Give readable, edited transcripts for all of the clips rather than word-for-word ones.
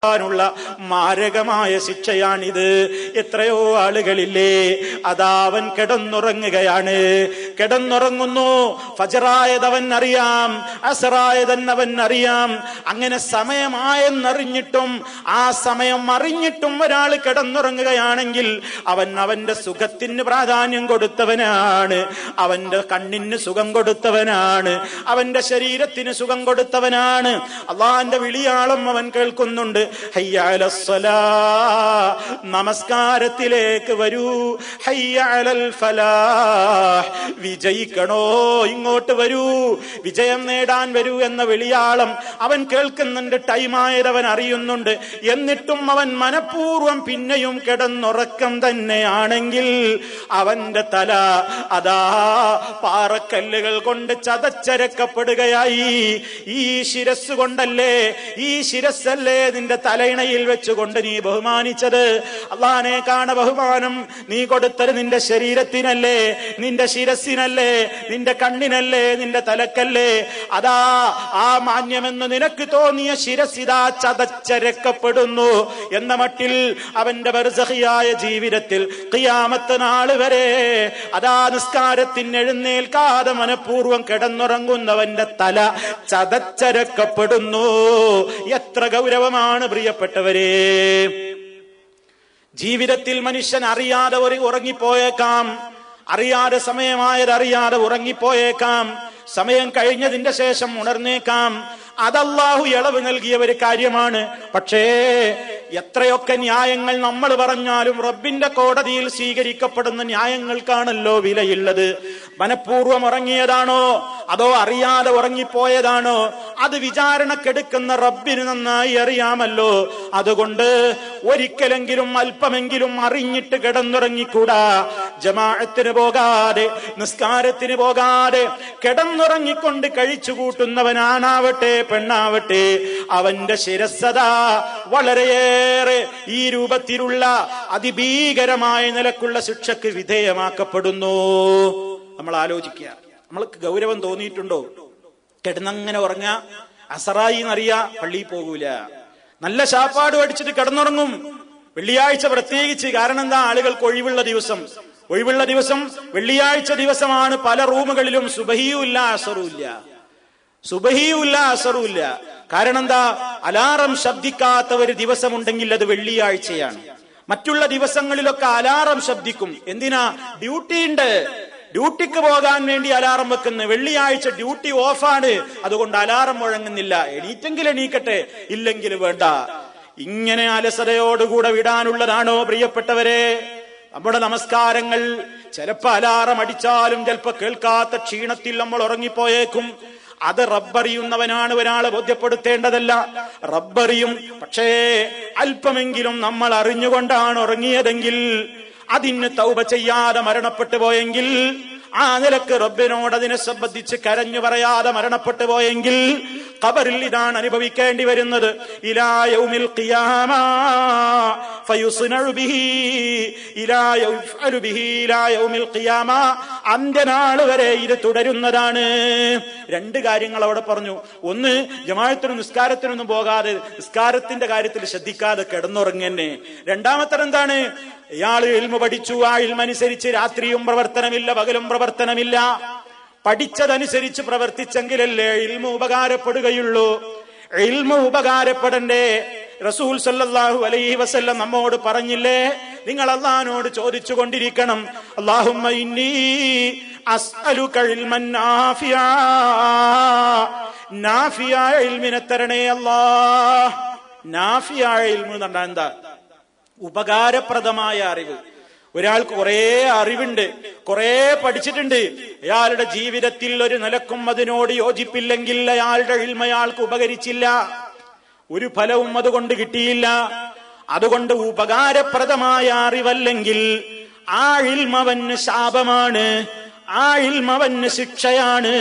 ുള്ള മാരകമായ ശിക്ഷയാണിത്. എത്രയോ ആളുകളില്ലേ, അതാ അവൻ കിടന്നുറങ്ങുകയാണ്, കിടന്നുറങ്ങുന്നു. ഫജറായതവൻ അറിയാം, അസറായതവൻ അറിയാം. അങ്ങനെ സമയമായെന്നറിഞ്ഞിട്ടും ആ സമയം അറിഞ്ഞിട്ടും ഒരാൾ കിടന്നുറങ്ങുകയാണെങ്കിൽ അവന്റെ സുഖത്തിന് പ്രാധാന്യം കൊടുത്തവനാണ്, അവന്റെ കണ്ണിന് സുഖം കൊടുത്തവനാണ്, അവന്റെ ശരീരത്തിന് സുഖം കൊടുത്തവനാണ്. അള്ളാന്റെ വിളിയാളം അവൻ കേൾക്കുന്നുണ്ട്. ഹയ്യ അലസ്സലാ, നമസ്കാരത്തിലേക്ക് വരൂ. ഹയ്യ അലൽ ഫലാഹ്, വിജയിക്കണോ ഇങ്ങോട്ട് വരൂ, വിജയം നേടാൻ വരൂ എന്ന വിളിയാളം അവൻ കേൾക്കുന്നുണ്ട്. ടൈമായതവൻ അറിയുന്നുണ്ട്. എന്നിട്ടും അവൻ മനഃപൂർവ്വം പിന്നെയും കിടന്നുറക്കം തന്നെയാണെങ്കിൽ അവന്റെ തല അതാ പാറക്കല്ലുകൾ കൊണ്ട് ചതച്ചരക്കപ്പെടുകയായി. ഈ ശിരസ് കൊണ്ടല്ലേ, ഈ ശിരസ്സല്ലേ നിന്റെ തലയിണയിൽ വെച്ചുകൊണ്ട് നീ ബഹുമാനിച്ചത്. അള്ളാനെ കാണ ബഹുമാനം നീ കൊടുത്തത് നിന്റെ ശരീരത്തിനല്ലേ, നിന്റെ ശിരസിനല്ലേ, നിന്റെ കണ്ണിനല്ലേ, നിന്റെ തലക്കല്ലേ. അതാ ആ മാന്യമെന്ന് നിനക്ക് തോന്നിയ ശിരസിതാ ചതച്ചരക്കപ്പെടുന്നു എന്ന മട്ടിൽ അവന്റെ ബർസഖിയായ ജീവിതത്തിൽ ഖിയാമത്ത് നാൾ വരെ അതാ നിസ്കാരത്തിന് എഴുന്നേൽക്കാതെ മനഃപൂർവ്വം കിടന്നുറങ്ങുന്നവന്റെ തല ചതച്ചരക്കപ്പെടുന്നു. എത്ര ഗൗരവമാണ് പ്രിയപ്പെട്ടവരെ. ജീവിതത്തിൽ മനുഷ്യൻ അറിയാതെ ഉറങ്ങിപ്പോയേക്കാം, അറിയാതെ സമയമായത് അറിയാതെ ഉറങ്ങിപ്പോയേക്കാം, സമയം കഴിഞ്ഞതിന്റെ ശേഷം ഉണർന്നേക്കാം. അതല്ലാഹു ഇളവ് നൽകിയ ഒരു കാര്യമാണ്. പക്ഷേ എത്രയൊക്കെ ന്യായങ്ങൾ നമ്മൾ പറഞ്ഞാലും റബ്ബിന്റെ കോടതിയിൽ സ്വീകരിക്കപ്പെടുന്ന ന്യായങ്ങൾക്കാണല്ലോ വിലയുള്ളത്. മനഃപൂർവ്വം ഉറങ്ങിയതാണോ അതോ അറിയാതെ ഉറങ്ങിപ്പോയതാണോ, അത് വിചാരണക്കെടുക്കുന്ന റബ്ബിന് നന്നായി അറിയാമല്ലോ. അതുകൊണ്ട് ഒരിക്കലെങ്കിലും അല്പമെങ്കിലും അറിഞ്ഞിട്ട് കിടന്നുറങ്ങിക്കൂടാ. ജമാഅത്തിന് പോകാതെ, നിസ്കാരത്തിന് പോകാതെ കിടന്നുറങ്ങിക്കൊണ്ട് കഴിച്ചു കൂട്ടുന്നവനാണാവട്ടെ പെണ്ണാവട്ടെ, അവന്റെ ശിരസ്സത വളരെയേറെ ഈ രൂപത്തിലുള്ള അതിഭീകരമായ നിലക്കുള്ള ശിക്ഷക്ക് വിധേയമാക്കപ്പെടുന്നു. നമ്മൾ ആലോചിക്കുക, നമ്മൾക്ക് ഗൗരവം തോന്നിയിട്ടുണ്ടോ? കിടന്നങ്ങനെ ഉറങ്ങാ, അസറായി എന്നറിയാ, പള്ളിയിൽ പോകൂല, നല്ല ശാപ്പാട് അടിച്ചിട്ട് കിടന്നുറങ്ങും. വെള്ളിയാഴ്ച പ്രത്യേകിച്ച്. കാരണം എന്താ? ആളുകൾക്ക് ഒഴിവുള്ള ദിവസം, ഒഴിവുള്ള ദിവസം വെള്ളിയാഴ്ച ദിവസമാണ്. പല റൂമുകളിലും സുബഹിയുമില്ല അസറുമില്ല, സുബഹിയുമില്ല അസറുമില്ല. കാരണം എന്താ? അലാറം ശബ്ദിക്കാത്ത ഒരു ദിവസമുണ്ടെങ്കിൽ അത് വെള്ളിയാഴ്ചയാണ്. മറ്റുള്ള ദിവസങ്ങളിലൊക്കെ അലാറം ശബ്ദിക്കും. എന്തിനാ? ഡ്യൂട്ടി ഉണ്ട്, ഡ്യൂട്ടിക്ക് പോകാൻ വേണ്ടി അലാറം വെക്കുന്നു. വെള്ളിയാഴ്ച ഡ്യൂട്ടി ഓഫാണ്, അതുകൊണ്ട് അലാറം മുഴങ്ങുന്നില്ല. എണീറ്റെങ്കിൽ എണീക്കട്ടെ, ഇല്ലെങ്കിൽ വേണ്ട. ഇങ്ങനെ അലസതയോടുകൂടെ വിടാനുള്ളതാണോ പ്രിയപ്പെട്ടവരെ നമ്മുടെ നമസ്കാരങ്ങൾ? ചിലപ്പോ അലാറം അടിച്ചാലും ചിലപ്പോ കേൾക്കാത്ത ക്ഷീണത്തിൽ നമ്മൾ ഉറങ്ങിപ്പോയേക്കും. അത് റബ്ബറിയുന്നവനാണ് ഒരാളെ ബോധ്യപ്പെടുത്തേണ്ടതല്ല, റബ്ബറിയും. പക്ഷേ അല്പമെങ്കിലും നമ്മൾ അറിഞ്ഞുകൊണ്ടാണ് ഉറങ്ങിയതെങ്കിൽ, അതിന് തൗബ ചെയ്യാതെ മരണപ്പെട്ടു പോയെങ്കിൽ, ആ നിലക്ക് റബ്ബിനോട് അതിനെ സംബന്ധിച്ച് കരഞ്ഞു പറയാതെ മരണപ്പെട്ടു പോയെങ്കിൽ ഖബറിൽ ഇതാണ് അനുഭവിക്കേണ്ടി വരുന്നത്. ഇലാ യൗമിൽ ഖിയാമ ഫയുസ്നഉ ബിഹി ഇലാ യുഫഅലു ബിഹി ഇലാ യൗമിൽ ഖിയാമ, അന്ത്യനാൾ വരെ ഇത് തുടരുന്നതാണ്. രണ്ട് കാര്യങ്ങൾ അവിടെ പറഞ്ഞു. ഒന്ന്, ജമാഅത്തിനും നിസ്കാരത്തിനൊന്നും പോകാതെ നിസ്കാരത്തിന്റെ കാര്യത്തിൽ ശ്രദ്ധിക്കാതെ കിടന്നുറങ്ങന്നെ. രണ്ടാമത്തെ എന്താണ്? ഇയാൾ ഇൽമു പഠിച്ചു, ആ ഇൽമനുസരിച്ച് രാത്രിയും പ്രവർത്തനമില്ല, പകലും പ്രവർത്തനമില്ല. പഠിച്ചതനുസരിച്ച് പ്രവർത്തിച്ചെങ്കിലല്ലേ ഇൽമു ഉപകാരപ്പെടുകയുള്ളൂ. ഇൽമു ഉപകാരപ്പെടണ്ടേ? റസൂൽ സല്ലല്ലാഹു അലൈഹി വസല്ലം നമ്മോട് പറഞ്ഞില്ലേ, നിങ്ങൾ അല്ലാഹുവിനോട് ചോദിച്ചു കൊണ്ടിരിക്കണം, അല്ലാഹുമ്മ ഇന്നി അസ്അലുക ഇൽമൻ നാഫിയാ, നാഫിയായ ഇൽമിനെ തരണേ അല്ലാഹ്. നാഫിയായ ഇൽമു എന്ന് പറഞ്ഞാൽ എന്താ? ഉപകാരപ്രദമായ അറിവ്. ഒരാൾക്ക് കുറെ അറിവുണ്ട്, കുറെ പഠിച്ചിട്ടുണ്ട്, അയാളുടെ ജീവിതത്തിൽ ഒരു നിലക്കും അതിനോട് യോജിപ്പില്ലെങ്കിൽ അയാളുടെ ഇൽമ അയാൾക്ക് ഉപകരിച്ചില്ല, ഒരു ഫലവും അതുകൊണ്ട് കിട്ടിയില്ല. അതുകൊണ്ട് ഉപകാരപ്രദമായ അറിവല്ലെങ്കിൽ ആ ഇൽമവന് ശാപമാണ്, ആ ഇൽമവന് ശിക്ഷയാണ്,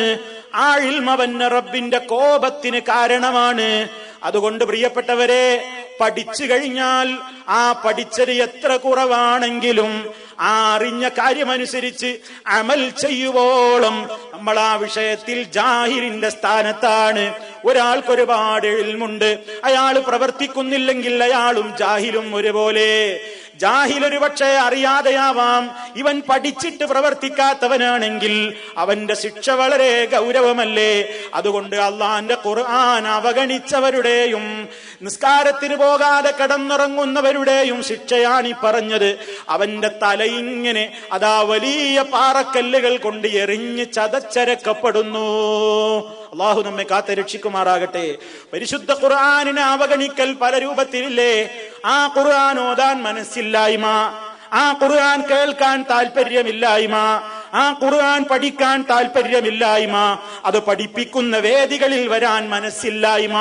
ആ ഇൽമവന് റബ്ബിന്റെ കോപത്തിന് കാരണമാണ്. അതുകൊണ്ട് പ്രിയപ്പെട്ടവരെ, പഠിച്ചു കഴിഞ്ഞാൽ ആ പഠിച്ചത് എത്ര കുറവാണെങ്കിലും ആ അറിഞ്ഞ കാര്യമനുസരിച്ച് അമൽ ചെയ്യുവോളം നമ്മൾ ആ വിഷയത്തിൽ ജാഹിലിന്റെ സ്ഥാനത്താണ്. ഒരാൾക്ക് ഒരുപാട് ഇൽമുണ്ട്, അയാൾ പ്രവർത്തിക്കുന്നില്ലെങ്കിൽ അയാളും ജാഹിലും ഒരുപോലെ. ജാഹിൽ ഒരു പക്ഷേ അറിയാതെയാവാം, ഇവൻ പഠിച്ചിട്ട് പ്രവർത്തിക്കാത്തവനാണെങ്കിൽ അവന്റെ ശിക്ഷ വളരെ ഗൗരവമല്ലേ. അതുകൊണ്ട് അള്ളാന്റെ ഖുർആൻ അവഗണിച്ചവരുടെയും നിസ്കാരത്തിന് പോകാതെ കിടന്നുറങ്ങുന്നവരുടെയും ശിക്ഷയാണ് ഈ പറഞ്ഞത്. അവന്റെ തലയിങ്ങനെ അതാ വലിയ പാറക്കല്ലുകൾ കൊണ്ട് എറിഞ്ഞ് ചതച്ചരക്കപ്പെടുന്നു. അള്ളാഹു നമ്മെ കാത്ത് രക്ഷിക്കുമാറാകട്ടെ. പരിശുദ്ധ ഖുർആനിനെ അവഗണിക്കൽ പല രൂപത്തിലില്ലേ. ആ ഖുർആൻ ഓതാൻ മനസ്സില്ലായ്മ, ആ ഖുർആൻ കേൾക്കാൻ താല്പര്യമില്ലായ്മ, ആ ഖുർആൻ പഠിക്കാൻ താല്പര്യമില്ലായ്മ, അത് പഠിപ്പിക്കുന്ന വേദികളിൽ വരാൻ മനസ്സില്ലായ്മ,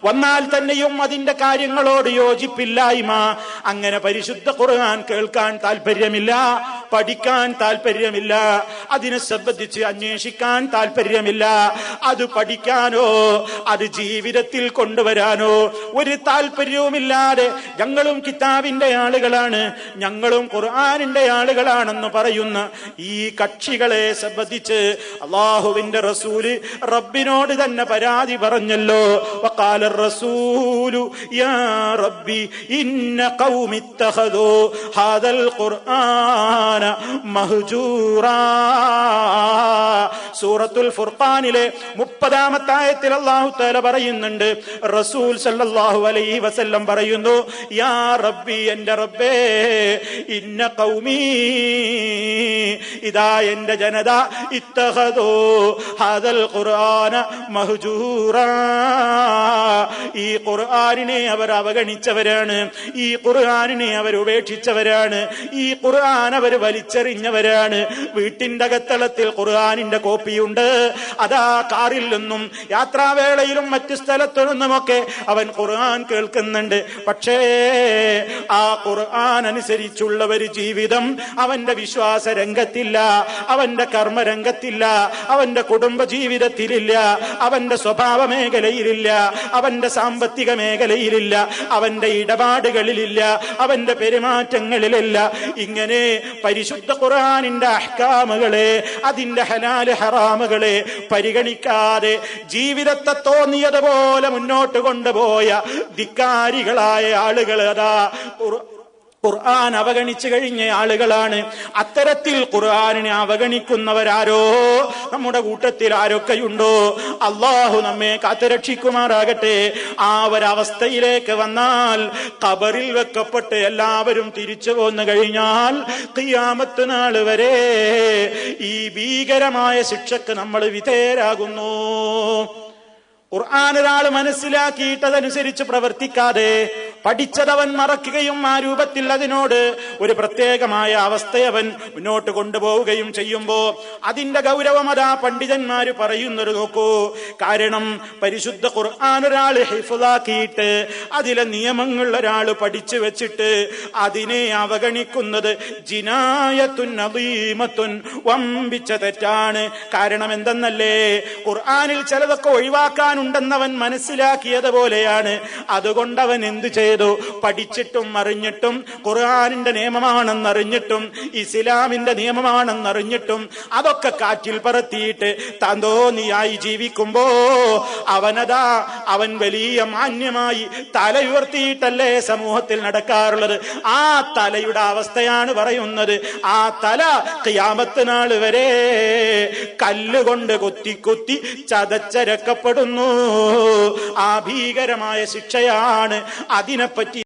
വന്നാൽ തന്നെയും അതിന്റെ കാര്യങ്ങളോട് യോജിപ്പില്ലായ്മ. അങ്ങനെ പരിശുദ്ധ ഖുർആൻ കേൾക്കാൻ താല്പര്യമില്ല, പഠിക്കാൻ താല്പര്യമില്ല, അതിനെ സംബന്ധിച്ച് അന്വേഷിക്കാൻ താല്പര്യമില്ല, അത് പഠിക്കാനോ അത് ജീവിതത്തിൽ കൊണ്ടുവരാനോ ഒരു താല്പര്യവുമില്ലാതെ ഞങ്ങളും കിതാബിന്റെ ആളുകളാണ്, ഞങ്ങളും ഖുർആനിന്റെ ആളുകളാണെന്ന് പറയുന്ന ഈ കക്ഷികളെ സംബന്ധിച്ച് അല്ലാഹുവിന്റെ റസൂല് റബ്ബിനോട് തന്നെ പരാതി പറഞ്ഞല്ലോ. വഖാല റസൂലു യാ റബ്ബി ഇന്ന ഖൗമി ഇത്തഖദൂ ഹാദൽ ഖുർആന മഹ്ജൂറാ. സൂറത്തുൽ ഫുർഖാനിലെ 30-ാമത്തെ ആയത്തിൽ അല്ലാഹു തആല പറയുന്നുണ്ട്, റസൂൽ സല്ലല്ലാഹു അലൈഹി വസല്ലം പറയുന്നു, യാ റബ്ബി, എന്റെ റബ്ബേ, ഇന്ന ഖൗമി, ഇതാ എന്റെ ജനത, ഇത്തഖദൂ ഹാദൽ ഖുർആന മഹ്ജൂറാ, ഈ ഖുർആനിനെ അവർ അവഗണിച്ചവരാണ്, ഈ ഖുർആനിനെ അവർ ഉപേക്ഷിച്ചവരാണ്, ഈ ഖുർആൻ അവർ വലിച്ചെറിഞ്ഞവരാണ്. വീട്ടിന്റെ അകത്തളത്തിൽ ഖുർആനിന്റെ കോപ്പിയുണ്ട്, അതാ കാറിൽ നിന്നും യാത്രാവേളയിലും മറ്റു സ്ഥലത്തു നിന്നുമൊക്കെ അവൻ ഖുർആൻ കേൾക്കുന്നുണ്ട്. പക്ഷേ ആ ഖുർആൻ അനുസരിച്ചുള്ള ഒരു ജീവിതം അവന്റെ വിശ്വാസ രംഗത്തില്ല, അവന്റെ കർമ്മരംഗത്തില്ല, അവന്റെ കുടുംബ ജീവിതത്തിലില്ല, അവന്റെ സ്വഭാവ മേഖലയിലില്ല, അവന്റെ സാമ്പത്തിക മേഖലയിലില്ല, അവന്റെ ഇടപാടുകളിലില്ല, അവന്റെ പെരുമാറ്റങ്ങളിലില്ല. ഇങ്ങനെ പരിശുദ്ധ ഖുർആനിന്റെ അഹ്കാമുകളെ, അതിന്റെ ഹലാല് ഹറാമുകളെ പരിഗണിക്കാതെ ജീവിതത്തെ തോന്നിയതുപോലെ മുന്നോട്ട് കൊണ്ടുപോയ ധിക്കാരികളായ ആളുകൾ അതാ ഖുർആൻ അവഗണിച്ചു കഴിഞ്ഞ ആളുകളാണ്. അത്തരത്തിൽ ഖുർആനിനെ അവഗണിക്കുന്നവരാരോ നമ്മുടെ കൂട്ടത്തിൽ ആരൊക്കെയുണ്ടോ, അള്ളാഹു നമ്മെ കാത്തുരക്ഷിക്കുമാറാകട്ടെ. ആ ഒരവസ്ഥയിലേക്ക് വന്നാൽ, ഖബറിൽ വെക്കപ്പെട്ട് എല്ലാവരും തിരിച്ചു പോന്നു കഴിഞ്ഞാൽ ഖിയാമത്ത് നാൾ വരെ ഈ ഭീകരമായ ശിക്ഷക്ക് നമ്മൾ വിധേയരാകുന്നു. ഖുർആൻ ഒരാൾ മനസ്സിലാക്കിയിട്ടതനുസരിച്ച് പ്രവർത്തിക്കാതെ പഠിച്ചതവൻ മറക്കുകയും ആ രൂപത്തിൽ അതിനോട് ഒരു പ്രത്യേകമായ അവസ്ഥയവൻ മുന്നോട്ട് കൊണ്ടുപോവുകയും ചെയ്യുമ്പോ അതിന്റെ ഗൗരവം അതാ പണ്ഡിതന്മാര് പറയുന്നത് നോക്കൂ. കാരണം പരിശുദ്ധ ഖുർആൻ ഒരാൾ ഹിഫ്ളാക്കിയിട്ട് അതിലെ നിയമങ്ങൾ ഒരാൾ പഠിച്ചു വെച്ചിട്ട് അതിനെ അവഗണിക്കുന്നത് ജിനായത്തുൻ അദീമത്തുൻ, വമ്പിച്ച തെറ്റാണ്. കാരണം എന്തെന്നല്ലേ, ഖുർആനിൽ ചിലതൊക്കെ ഒഴിവാക്കാനുണ്ടെന്നവൻ മനസ്സിലാക്കിയതുപോലെയാണ്. അതുകൊണ്ടവൻ എന്തു ചെയ്തു? പഠിച്ചിട്ടും അറിഞ്ഞിട്ടും ഖുർആനിന്റെ നിയമമാണെന്നറിഞ്ഞിട്ടും ഇസ്ലാമിന്റെ നിയമമാണെന്നറിഞ്ഞിട്ടും അതൊക്കെ കാറ്റിൽ പറത്തിയിട്ട് താൻ തോന്നിയായി ജീവിക്കുമ്പോ അവൻ വലിയ മാന്യമായി തല ഉയർത്തിയിട്ടല്ലേ സമൂഹത്തിൽ നടക്കാറുള്ളത്. ആ തലയുടെ അവസ്ഥയാണ് പറയുന്നത്. ആ തല ഖിയാമത്ത് നാൾ വരെ കല്ലുകൊണ്ട് കുത്തി കുത്തി ചതച്ചരക്കപ്പെടുന്നു. ആ ഭീകരമായ ശിക്ഷയാണ്. അതിനെപ്പറ്റി